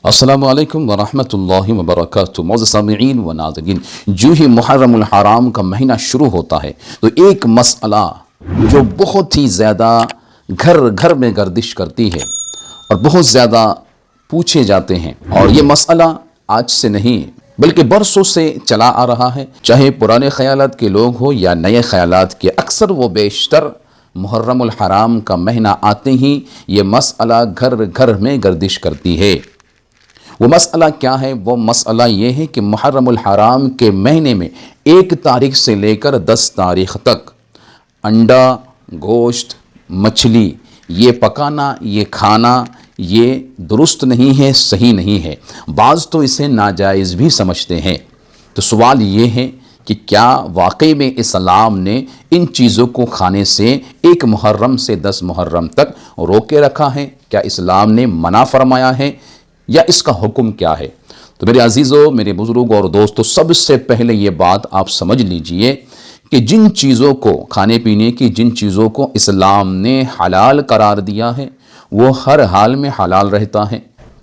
السلام علیکم ورحمۃ اللہ وبرکاتہ۔ معزز سامعین و ناظرین، جو ہی محرم الحرام کا مہینہ شروع ہوتا ہے تو ایک مسئلہ جو بہت ہی زیادہ گھر گھر میں گردش کرتی ہے اور بہت زیادہ پوچھے جاتے ہیں، اور یہ مسئلہ آج سے نہیں بلکہ برسوں سے چلا آ رہا ہے، چاہے پرانے خیالات کے لوگ ہو یا نئے خیالات کے، اکثر و بیشتر محرم الحرام کا مہینہ آتے ہی یہ مسئلہ گھر گھر میں گردش کرتی ہے۔ وہ مسئلہ کیا ہے؟ وہ مسئلہ یہ ہے کہ محرم الحرام کے مہینے میں 1 تاریخ سے لے کر 10 تاریخ تک انڈا، گوشت، مچھلی یہ پکانا، یہ کھانا یہ درست نہیں ہے، صحیح نہیں ہے۔ بعض تو اسے ناجائز بھی سمجھتے ہیں۔ تو سوال یہ ہے کہ کیا واقعی میں اسلام نے ان چیزوں کو کھانے سے 1 محرم سے 10 محرم تک روکے رکھا ہے؟ کیا اسلام نے منع فرمایا ہے یا اس کا حکم کیا ہے؟ تو میرے عزیزوں، میرے بزرگوں اور دوستوں، سب سے پہلے یہ بات آپ سمجھ لیجئے کہ جن چیزوں کو کھانے پینے کی، جن چیزوں کو اسلام نے حلال قرار دیا ہے وہ ہر حال میں حلال رہتا ہے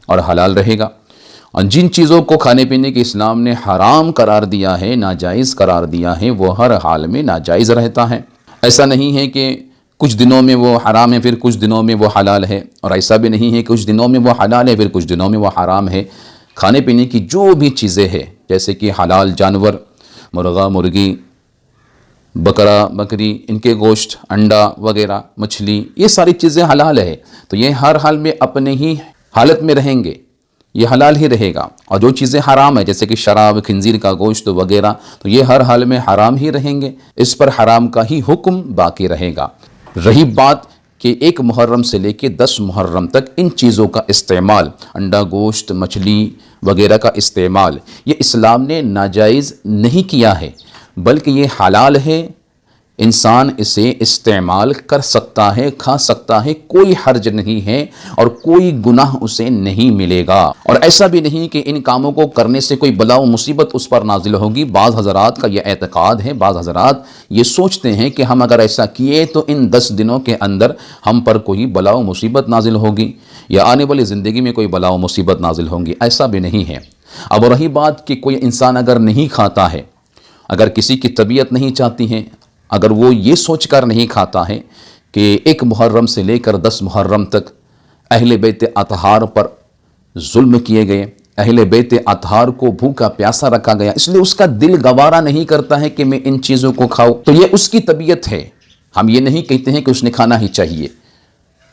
اور حلال رہے گا، اور جن چیزوں کو کھانے پینے کی اسلام نے حرام قرار دیا ہے، ناجائز قرار دیا ہے، وہ ہر حال میں ناجائز رہتا ہے۔ ایسا نہیں ہے کہ کچھ دنوں میں وہ حرام ہے پھر کچھ دنوں میں وہ حلال ہے، اور ایسا بھی نہیں ہے کہ کچھ دنوں میں وہ حلال ہے پھر کچھ دنوں میں وہ حرام ہے۔ کھانے پینے کی جو بھی چیزیں ہیں، جیسے کہ حلال جانور، مرغا، مرغی، بکرا، بکری، ان کے گوشت، انڈا وغیرہ، مچھلی، یہ ساری چیزیں حلال ہے، تو یہ ہر حال میں اپنے ہی حالت میں رہیں گے، یہ حلال ہی رہے گا۔ اور جو چیزیں حرام ہے جیسے کہ شراب، خنزیر کا گوشت وغیرہ، تو یہ ہر حال میں حرام ہی رہیں گے، اس پر حرام کا ہی حکم باقی رہے گا۔ رہی بات کہ 1 محرم سے لے کے 10 محرم تک ان چیزوں کا استعمال، انڈا، گوشت، مچھلی وغیرہ کا استعمال، یہ اسلام نے ناجائز نہیں کیا ہے بلکہ یہ حلال ہے، انسان اسے استعمال کر سکتا ہے، کھا سکتا ہے، کوئی حرج نہیں ہے اور کوئی گناہ اسے نہیں ملے گا۔ اور ایسا بھی نہیں کہ ان کاموں کو کرنے سے کوئی بلا و مصیبت اس پر نازل ہوگی۔ بعض حضرات کا یہ اعتقاد ہے، بعض حضرات یہ سوچتے ہیں کہ ہم اگر ایسا کیے تو ان 10 دنوں کے اندر ہم پر کوئی بلا و مصیبت نازل ہوگی یا آنے والی زندگی میں کوئی بلا و مصیبت نازل ہوگی۔ ایسا بھی نہیں ہے۔ اب رہی بات کہ کوئی انسان اگر نہیں کھاتا ہے، اگر کسی کی طبیعت نہیں چاہتی ہے، اگر وہ یہ سوچ کر نہیں کھاتا ہے کہ 1 محرم سے لے کر 10 محرم تک اہل بیت اطہار پر ظلم کیے گئے، اہل بیت اطہار کو بھوکا پیاسا رکھا گیا، اس لیے اس کا دل گوارا نہیں کرتا ہے کہ میں ان چیزوں کو کھاؤں، تو یہ اس کی طبیعت ہے۔ ہم یہ نہیں کہتے ہیں کہ اس نے کھانا ہی چاہیے،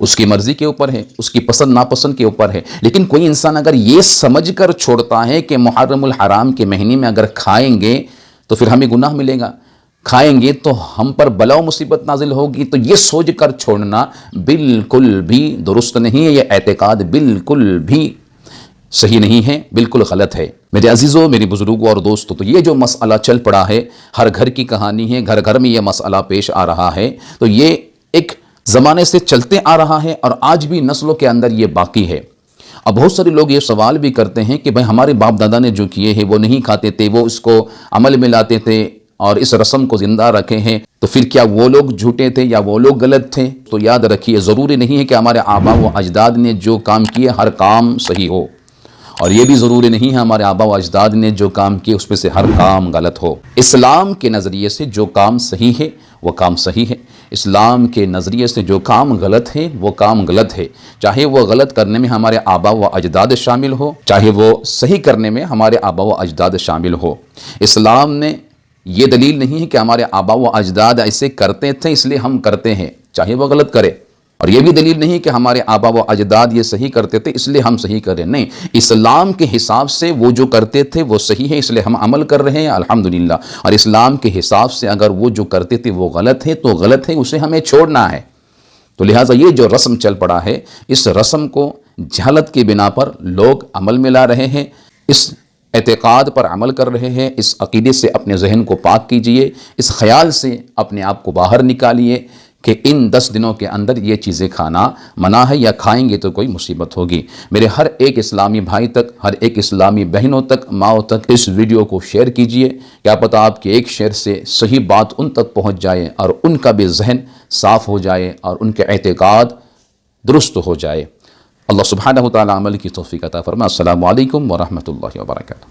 اس کی مرضی کے اوپر ہے، اس کی پسند ناپسند کے اوپر ہے۔ لیکن کوئی انسان اگر یہ سمجھ کر چھوڑتا ہے کہ محرم الحرام کے مہینے میں اگر کھائیں گے تو پھر ہمیں گناہ ملے گا، کھائیں گے تو ہم پر بلا و مصیبت نازل ہوگی، تو یہ سوچ کر چھوڑنا بالکل بھی درست نہیں ہے، یہ اعتقاد بالکل بھی صحیح نہیں ہے، بالکل غلط ہے۔ میرے عزیزوں، میری بزرگوں اور دوستوں، تو یہ جو مسئلہ چل پڑا ہے، ہر گھر کی کہانی ہے، گھر گھر میں یہ مسئلہ پیش آ رہا ہے، تو یہ ایک زمانے سے چلتے آ رہا ہے اور آج بھی نسلوں کے اندر یہ باقی ہے۔ اب بہت سارے لوگ یہ سوال بھی کرتے ہیں کہ بھائی ہمارے باپ دادا نے جو کیے ہیں وہ نہیں کھاتے تھے، وہ اس کو عمل میں لاتے تھے اور اس رسم کو زندہ رکھے ہیں، تو پھر کیا وہ لوگ جھوٹے تھے یا وہ لوگ غلط تھے؟ تو یاد رکھیے، ضروری نہیں ہے کہ ہمارے آبا و اجداد نے جو کام کیے ہر کام صحیح ہو، اور یہ بھی ضروری نہیں ہے ہمارے آبا و اجداد نے جو کام کیے اس میں سے ہر کام غلط ہو۔ اسلام کے نظریے سے جو کام صحیح ہے وہ کام صحیح ہے، اسلام کے نظریے سے جو کام غلط ہے وہ کام غلط ہے، چاہے وہ غلط کرنے میں ہمارے آبا و اجداد شامل ہو، چاہے وہ صحیح کرنے میں ہمارے آبا و اجداد شامل ہو۔ اسلام نے یہ دلیل نہیں ہے کہ ہمارے آبا و اجداد ایسے کرتے تھے اس لیے ہم کرتے ہیں، چاہے وہ غلط کرے، اور یہ بھی دلیل نہیں کہ ہمارے آبا و اجداد یہ صحیح کرتے تھے اس لیے ہم صحیح کریں، نہیں، اسلام کے حساب سے وہ جو کرتے تھے وہ صحیح ہے اس لیے ہم عمل کر رہے ہیں الحمدللہ، اور اسلام کے حساب سے اگر وہ جو کرتے تھے وہ غلط ہے تو غلط ہے، اسے ہمیں چھوڑنا ہے۔ تو لہٰذا یہ جو رسم چل پڑا ہے، اس رسم کو جہالت کی بنا پر لوگ عمل میں لا رہے ہیں، اس اعتقاد پر عمل کر رہے ہیں۔ اس عقیدے سے اپنے ذہن کو پاک کیجئے، اس خیال سے اپنے آپ کو باہر نکالیے کہ ان 10 دنوں کے اندر یہ چیزیں کھانا منع ہے یا کھائیں گے تو کوئی مصیبت ہوگی۔ میرے ہر ایک اسلامی بھائی تک، ہر ایک اسلامی بہنوں تک، ماؤں تک اس ویڈیو کو شیئر کیجئے، کیا پتہ آپ کے ایک شیئر سے صحیح بات ان تک پہنچ جائے اور ان کا بھی ذہن صاف ہو جائے اور ان کے اعتقاد درست ہو جائے۔ اللہ سبحانہ و تعالی عمل کی توفیق عطا فرمائے۔ السلام علیکم ورحمۃ اللہ وبرکاتہ۔